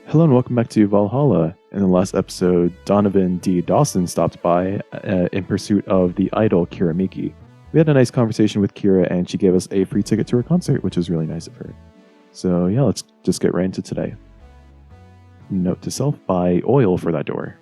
Hello and welcome back to Valhalla. In the last episode, Donovan D. Dawson stopped by in pursuit of the idol Kira Miki. We had a nice conversation with Kira and she gave us a free ticket to her concert, which was really nice of her. So yeah, let's just get right into today. Note to self, buy oil for that door.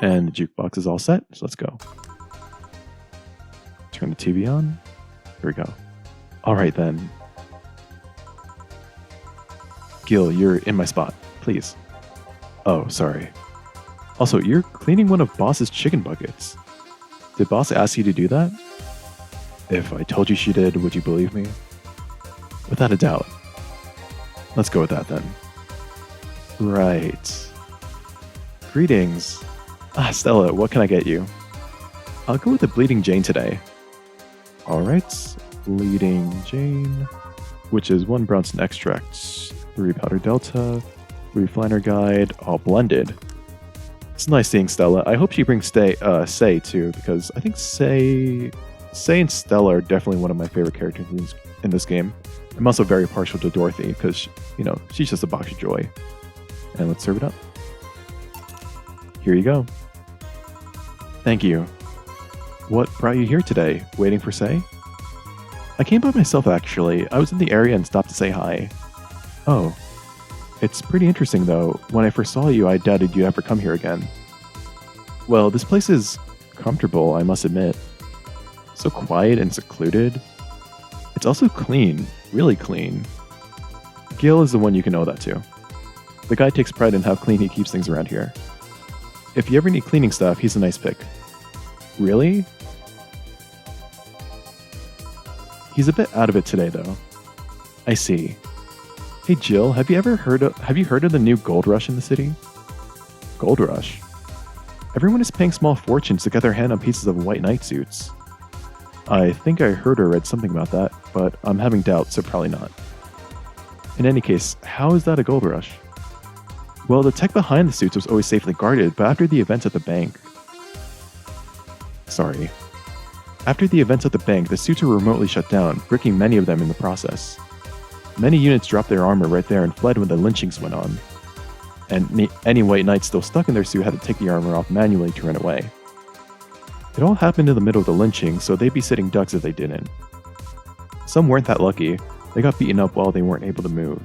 And the jukebox is all set, so let's go. Turn the TV on. Here we go. Alright then. Gil, you're in my spot, please. Oh, sorry. Also, you're cleaning one of Boss's chicken buckets. Did Boss ask you to do that? If I told you she did, would you believe me? Without a doubt. Let's go with that then. Right. Greetings. Stella, what can I get you? I'll go with the Bleeding Jane today. Alright, Bleeding Jane, which is 1 Bronson extract, 3 powder delta, 3 flanner guide, all blended. It's nice seeing Stella. I hope she brings Say too, because I think Say and Stella are definitely one of my favorite characters in this game. I'm also very partial to Dorothy because, she's just a box of joy. And let's serve it up. Here you go. Thank you. What brought you here today? Waiting for Say? I came by myself actually. I was in the area and stopped to say hi. Oh. It's pretty interesting though. When I first saw you, I doubted you'd ever come here again. Well, this place is comfortable, I must admit. So quiet and secluded. It's also clean. Really clean. Gil is the one you can owe that to. The guy takes pride in how clean he keeps things around here. If you ever need cleaning stuff, he's a nice pick. Really? He's a bit out of it today, though. I see. Hey Jill, have you heard of the new gold rush in the city? Gold rush? Everyone is paying small fortunes to get their hand on pieces of white knight suits. I think I heard or read something about that, but I'm having doubts, so probably not. In any case, how is that a gold rush? Well, the tech behind the suits was always safely guarded, but after the events at the bank... After the events at the bank, the suits were remotely shut down, bricking many of them in the process. Many units dropped their armor right there and fled when the lynchings went on. And any white knights still stuck in their suit had to take the armor off manually to run away. It all happened in the middle of the lynching, so they'd be sitting ducks if they didn't. Some weren't that lucky. They got beaten up while they weren't able to move.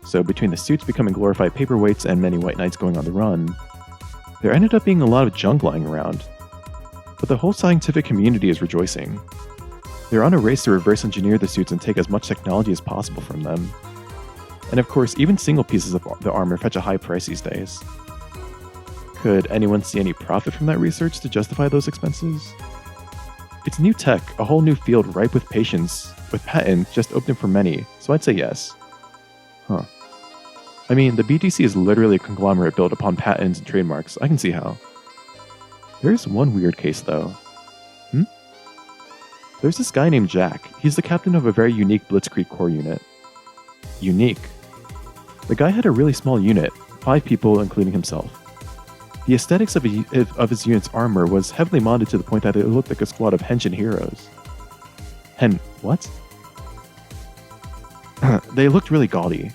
So between the suits becoming glorified paperweights and many white knights going on the run, there ended up being a lot of junk lying around. But the whole scientific community is rejoicing. They're on a race to reverse engineer the suits and take as much technology as possible from them. And of course, even single pieces of the armor fetch a high price these days. Could anyone see any profit from that research to justify those expenses? It's new tech, a whole new field ripe with patents just open for many, so I'd say yes. Huh. I mean, the BGC is literally a conglomerate built upon patents and trademarks, I can see how. There's one weird case though. There's this guy named Jack. He's the captain of a very unique Blitzkrieg Corps unit. Unique. The guy had a really small unit, 5 people including himself. The aesthetics of his unit's armor was heavily modded to the point that it looked like a squad of henshin heroes. What? They looked really gaudy.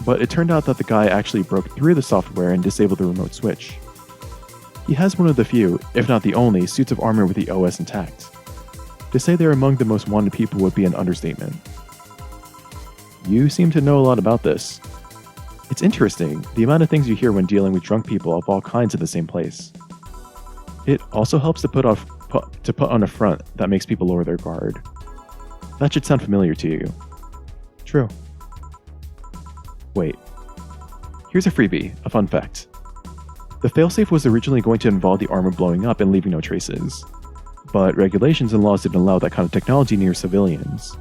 But it turned out that the guy actually broke through the software and disabled the remote switch. He has one of the few, if not the only, suits of armor with the OS intact. To say they're among the most wanted people would be an understatement. You seem to know a lot about this. It's interesting, the amount of things you hear when dealing with drunk people of all kinds in the same place. It also helps to put on a front that makes people lower their guard. That should sound familiar to you. True. Wait. Here's a freebie, a fun fact. The failsafe was originally going to involve the armor blowing up and leaving no traces. But regulations and laws didn't allow that kind of technology near civilians.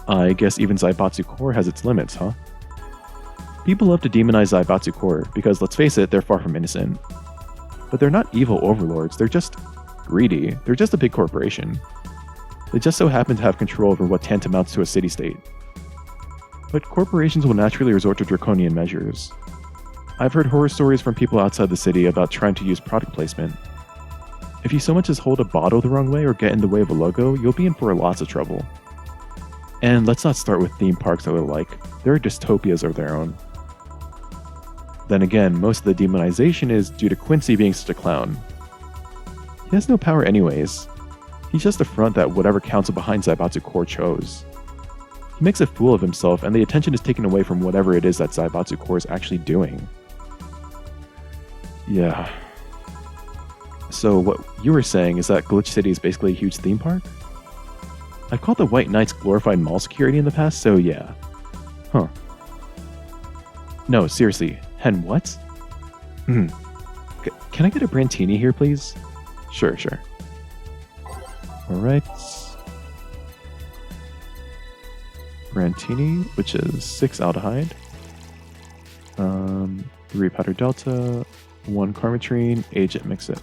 I guess even Zaibatsu Core has its limits, huh? People love to demonize Zaibatsu Core because, let's face it, they're far from innocent. But they're not evil overlords, they're just greedy. They're just a big corporation. They just so happen to have control over what tantamounts to a city-state. But corporations will naturally resort to draconian measures. I've heard horror stories from people outside the city about trying to use product placement. If you so much as hold a bottle the wrong way or get in the way of a logo, you'll be in for lots of trouble. And let's not start with theme parks or the like. They're dystopias of their own. Then again, most of the demonization is due to Quincy being such a clown. He has no power anyways. He's just a front that whatever council behind Zaibatsu Core chose. He makes a fool of himself, and the attention is taken away from whatever it is that Zaibatsu Core is actually doing. Yeah. So what you were saying is that Glitch City is basically a huge theme park? I've called the White Knights glorified mall security in the past, so yeah. Huh. No, seriously. Hen what? Can I get a Brantini here, please? Sure. Alright. Brantini, which is 6 aldehyde. 3 powder delta, 1 carmetrine, age it, mix it.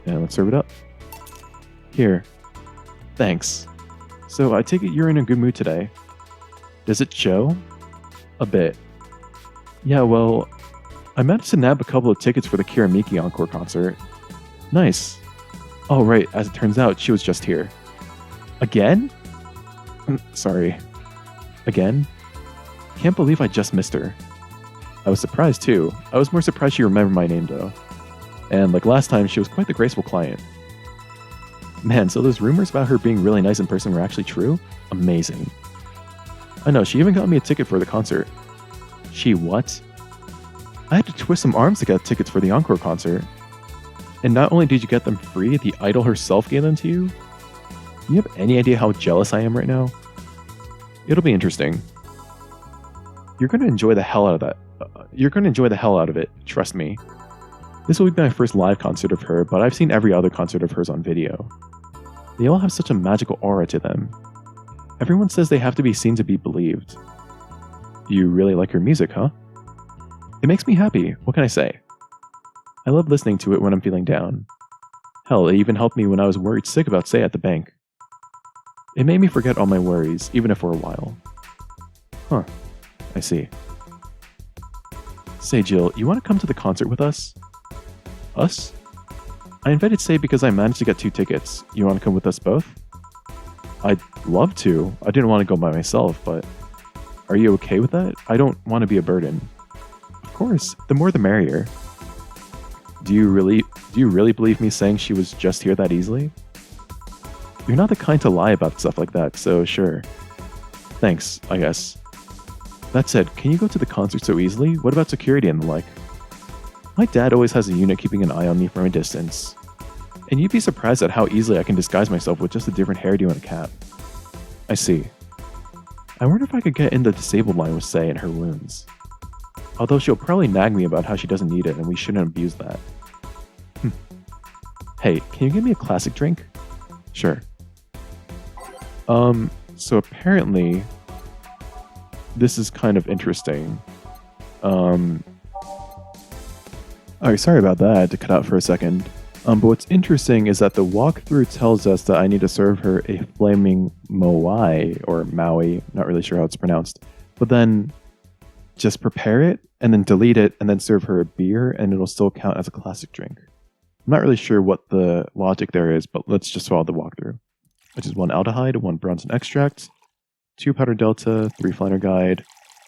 And let's serve it up. Here. Thanks. So I take it you're in a good mood today. Does it show? A bit. Yeah, well, I managed to nab a couple of tickets for the Kiramiki Encore concert. Nice. Oh, right, as it turns out, she was just here. Again? Sorry. Again? Can't believe I just missed her. I was surprised too. I was more surprised she remembered my name though. And like last time, she was quite the graceful client. Man, so those rumors about her being really nice in person were actually true? Amazing. I know, she even got me a ticket for the concert. She what? I had to twist some arms to get tickets for the Encore concert. And not only did you get them free, the idol herself gave them to you? Do you have any idea how jealous I am right now? It'll be interesting. You're going to enjoy the hell out of that. You're going to enjoy the hell out of it, trust me. This will be my first live concert of her, but I've seen every other concert of hers on video. They all have such a magical aura to them. Everyone says they have to be seen to be believed. You really like her music, huh? It makes me happy, what can I say? I love listening to it when I'm feeling down. Hell, it even helped me when I was worried sick about Say at the bank. It made me forget all my worries, even if for a while. Huh, I see. Say, Jill, you want to come to the concert with us? Us? I invited Say because I managed to get 2 tickets. You want to come with us both? I'd love to. I didn't want to go by myself, but... Are you okay with that? I don't want to be a burden. Of course, the more the merrier. Do you really believe me saying she was just here that easily? You're not the kind to lie about stuff like that, so sure. Thanks, I guess. That said, can you go to the concert so easily? What about security and the like? My dad always has a unit keeping an eye on me from a distance. And you'd be surprised at how easily I can disguise myself with just a different hairdo and a cap. I see. I wonder if I could get in the disabled line with Say and her wounds. Although she'll probably nag me about how she doesn't need it and we shouldn't abuse that. Hey, can you give me a classic drink? Sure. So apparently, this is kind of interesting. Alright, sorry about that, I had to cut out for a second. But what's interesting is that the walkthrough tells us that I need to serve her a flaming moai, or Maui, not really sure how it's pronounced. But then just prepare it, and then delete it, and then serve her a beer, and it'll still count as a classic drink. I'm not really sure what the logic there is, but let's just follow the walkthrough. Which is 1 aldehyde, 1 Bronson extract, 2 powder delta, 3 flanner guide,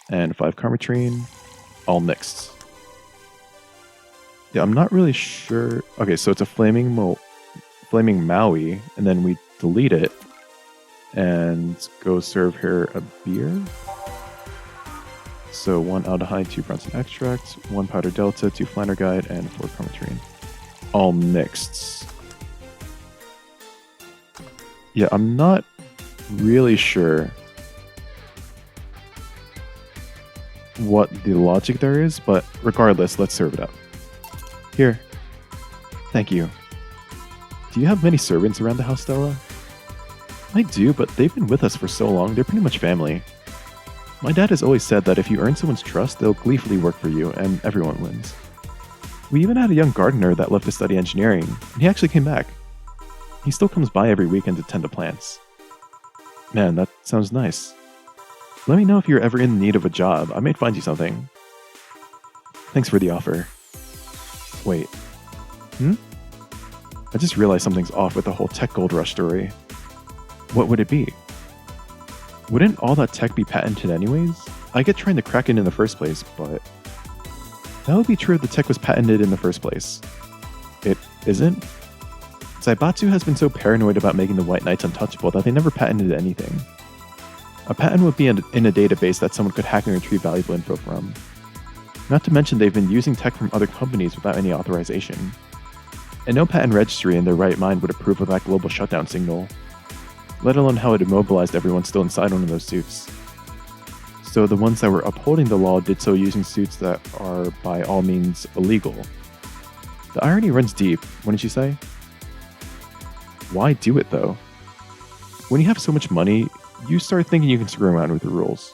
and 5 carmetrine, all mixed. Yeah, I'm not really sure. Okay, so it's a flaming Maui, and then we delete it and go serve her a beer. So 1 aldehyde, 2 Bronson extract, 1 powder delta, 2 flanner guide, and 4 carmetrine. All mixed. Yeah, I'm not really sure what the logic there is, but regardless, let's serve it up. Here. Thank you. Do you have many servants around the house, Stella? I do, but they've been with us for so long, they're pretty much family. My dad has always said that if you earn someone's trust, they'll gleefully work for you, and everyone wins. We even had a young gardener that left to study engineering, and he actually came back. He still comes by every weekend to tend the plants. Man, that sounds nice. Let me know if you're ever in need of a job. I might find you something. Thanks for the offer. Wait. I just realized something's off with the whole tech gold rush story. What would it be? Wouldn't all that tech be patented anyways? I get trying to crack it in the first place, but... That would be true if the tech was patented in the first place. It isn't? Zaibatsu has been so paranoid about making the White Knights untouchable that they never patented anything. A patent would be in a database that someone could hack and retrieve valuable info from. Not to mention they've been using tech from other companies without any authorization. And no patent registry in their right mind would approve of that global shutdown signal, let alone how it immobilized everyone still inside one of those suits. So the ones that were upholding the law did so using suits that are by all means illegal. The irony runs deep, wouldn't you say? Why do it though? When you have so much money, you start thinking you can screw around with the rules.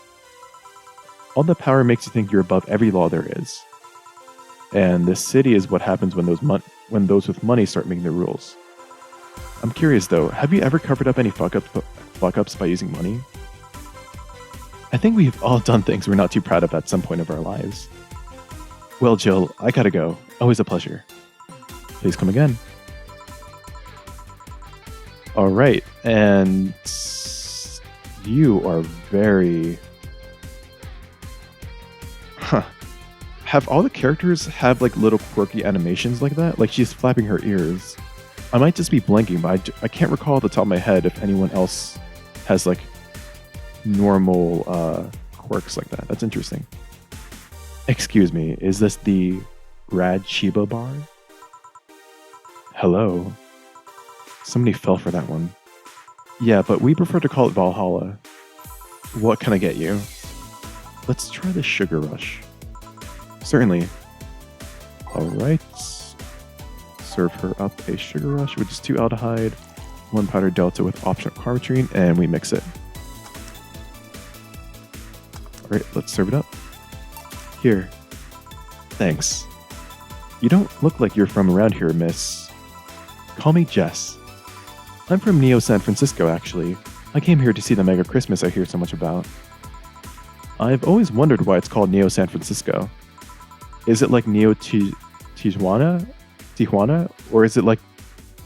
All that power makes you think you're above every law there is. And this city is what happens when those with money start making the rules. I'm curious though, have you ever covered up any fuck-ups by using money? I think we've all done things we're not too proud of at some point of our lives. Well, Jill, I gotta go. Always a pleasure. Please come again. Alright, and you are very... Have all the characters have like little quirky animations like that? Like she's flapping her ears. I might just be blanking, but I can't recall off the top of my head if anyone else has like normal quirks like that. That's interesting. Excuse me, is this the Rad Shiba bar? Hello? Somebody fell for that one. Yeah, but we prefer to call it Valhalla. What can I get you? Let's try the Sugar Rush. Certainly. Alright. Serve her up a Sugar Rush, which is 2 aldehyde, 1 powder delta with optional carbotrine, and we mix it. Alright, let's serve it up. Here. Thanks. You don't look like you're from around here, miss. Call me Jess. I'm from Neo San Francisco, actually. I came here to see the Mega Christmas I hear so much about. I've always wondered why it's called Neo San Francisco. Is it like Neo Tijuana? Or is it like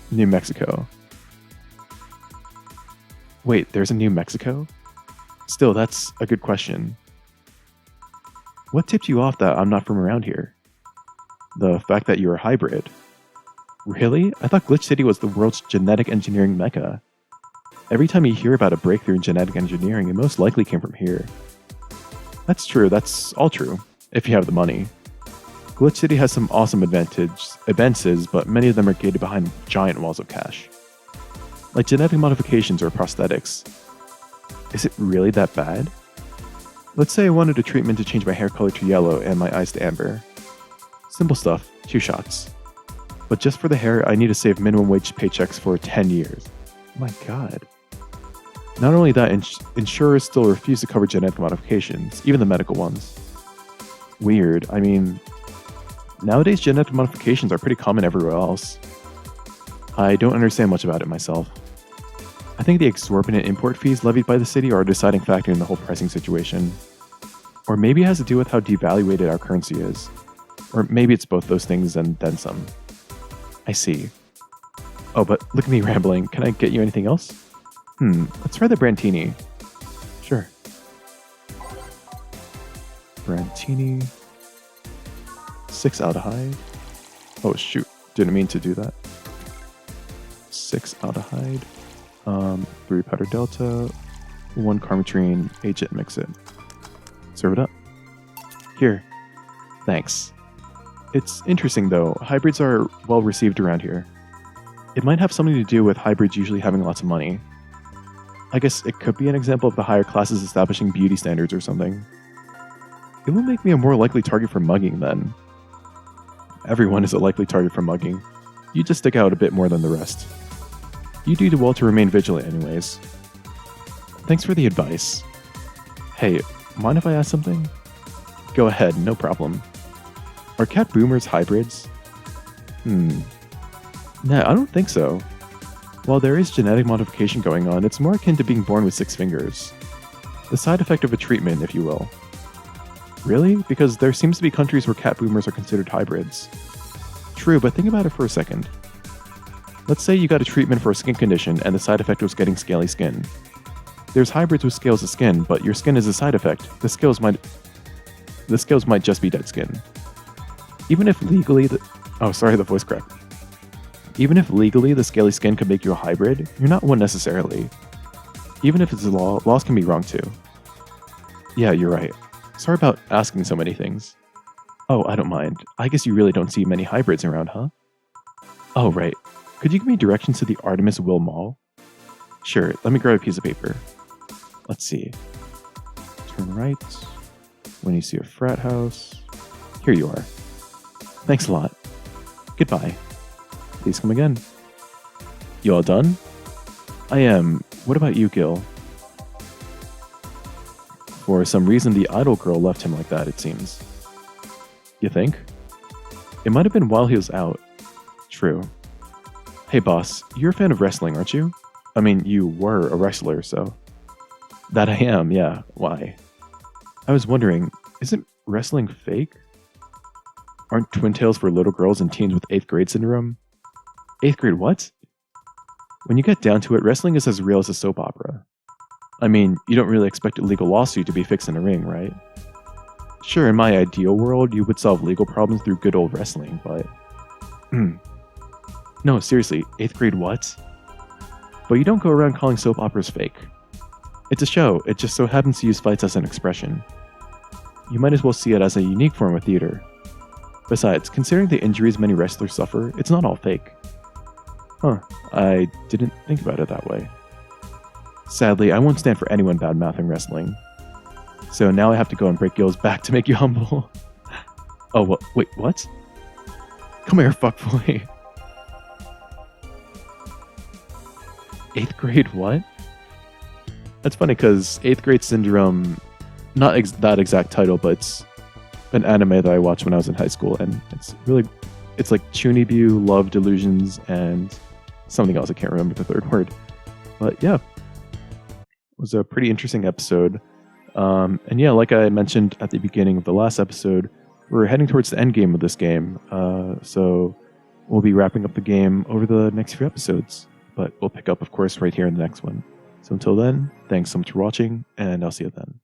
New Mexico? Wait, there's a New Mexico? Still, that's a good question. What tipped you off that I'm not from around here? The fact that you're a hybrid. Really? I thought Glitch City was the world's genetic engineering mecca. Every time you hear about a breakthrough in genetic engineering, it most likely came from here. That's true, that's all true, if you have the money. Glitch City has some awesome advances, but many of them are gated behind giant walls of cash. Like genetic modifications or prosthetics. Is it really that bad? Let's say I wanted a treatment to change my hair color to yellow and my eyes to amber. Simple stuff, 2 shots. But just for the hair, I need to save minimum wage paychecks for 10 years. My god. Not only that, insurers still refuse to cover genetic modifications, even the medical ones. Weird, I mean... Nowadays, genetic modifications are pretty common everywhere else. I don't understand much about it myself. I think the exorbitant import fees levied by the city are a deciding factor in the whole pricing situation. Or maybe it has to do with how devaluated our currency is. Or maybe it's both those things and then some. I see. Oh, but look at me rambling. Can I get you anything else? Let's try the Brantini. Sure. Brantini. 6 aldehyde. Oh shoot, didn't mean to do that. 6 aldehyde. 3 powder delta. 1 carbotrine. Agent, mix it. Serve it up. Here. Thanks. It's interesting though, hybrids are well received around here. It might have something to do with hybrids usually having lots of money. I guess it could be an example of the higher classes establishing beauty standards or something. It will make me a more likely target for mugging then. Everyone is a likely target for mugging. You just stick out a bit more than the rest. You do well to remain vigilant anyways. Thanks for the advice. Hey, mind if I ask something? Go ahead, no problem. Are cat boomers hybrids? Nah, I don't think so. While there is genetic modification going on, it's more akin to being born with 6 fingers. The side effect of a treatment, if you will. Really? Because there seems to be countries where cat boomers are considered hybrids. True, but think about it for a second. Let's say you got a treatment for a skin condition and the side effect was getting scaly skin. There's hybrids with scales of skin, but your skin is a side effect. The scales might just be dead skin. Even if legally oh, sorry, the voice crack. Even if legally the scaly skin could make you a hybrid, you're not one necessarily. Even if it's a law, laws can be wrong too. Yeah, you're right. Sorry about asking so many things. Oh, I don't mind. I guess you really don't see many hybrids around, huh? Oh, right. Could you give me directions to the Artemis Will Mall? Sure, let me grab a piece of paper. Let's see. Turn right. When you see a frat house. Here you are. Thanks a lot. Goodbye. Please come again. You all done? I am. What about you, Gil? For some reason, the idol girl left him like that, it seems. You think? It might have been while he was out. True. Hey, boss, you're a fan of wrestling, aren't you? I mean, you were a wrestler, so... That I am, yeah. Why? I was wondering, isn't wrestling fake? Aren't twin tails for little girls and teens with 8th grade syndrome? 8th grade what? When you get down to it, wrestling is as real as a soap opera. I mean, you don't really expect a legal lawsuit to be fixed in a ring, right? Sure, in my ideal world, you would solve legal problems through good old wrestling, but... No, seriously, 8th grade what? But you don't go around calling soap operas fake. It's a show, it just so happens to use fights as an expression. You might as well see it as a unique form of theater. Besides, considering the injuries many wrestlers suffer, it's not all fake. Huh, I didn't think about it that way. Sadly, I won't stand for anyone bad-mouthing wrestling. So now I have to go and break Gil's back to make you humble. Oh, well, wait, what? Come here, fuckboy. 8th grade what? That's funny because 8th grade syndrome, not that exact title, but it's an anime that I watched when I was in high school, and it's like Chunibu, Love Delusions, and something else. I can't remember the third word. But yeah, it was a pretty interesting episode. And yeah, like I mentioned at the beginning of the last episode, we're heading towards the end game of this game. So we'll be wrapping up the game over the next few episodes. But we'll pick up, of course, right here in the next one. So until then, thanks so much for watching, and I'll see you then.